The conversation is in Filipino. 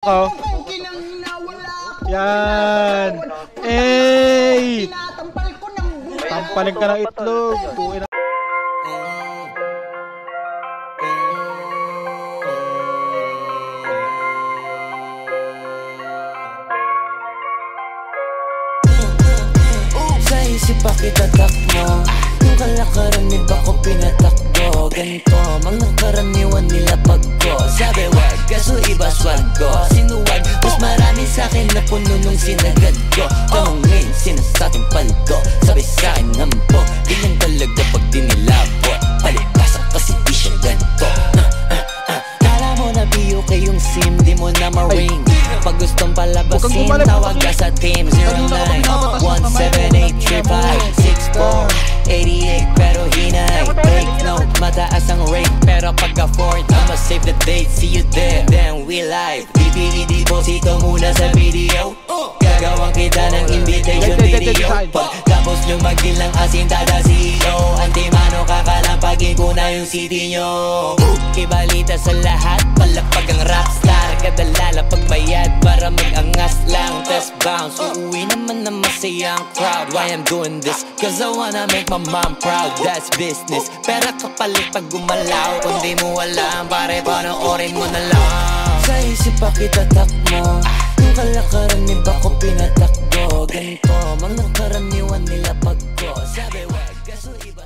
Ako. Yan. Ey! Tampalin ka ng itlog. Buhay na. Sa isip pa kita takmo, yung kalakaran ni bako pinatakbo. Ganito, mga karaniwan nila pagko. Sabi wag, kaso iba swag ko. Sinuwag, mas marami sa'kin na puno nung sinagad ko. Tanungin, sinasabing paldo. Sabi sa'kin ngambog, ganyan talaga pag dinilabo. Palipasa kasi di siya ganito. Kala mo na biyo kayong sim, di mo na ma-ring. Pag gustong palabasin, tawag ka sa team 09-178-35-64-88. Pero hinay, take note, mataas ang rate. Pero pag afford, I'ma save the date. See you there, then we live. DPD posito muna sa video. Gagawang kita ng invitation video. Pagkapos nyo magdilang asin tada CEO. Antimano kakalampagin ko na yung CD nyo. Ibalita sa lahat, palapag ang rockstar. Kadalala pagbayad para mag-angas lang. Test bounce, uuwi naman na masayang crowd. Why I'm doing this? Cause I wanna make my mom proud. That's business. Pera kapalit pag gumalaw. Kung di mo alam, pare panoorin mo na lang. Sa isip pa kita takmo, yung kalakaran ni bako pinatakbo. Ganito, mga karaniwan nila pagko. Sabi wag, kaso iba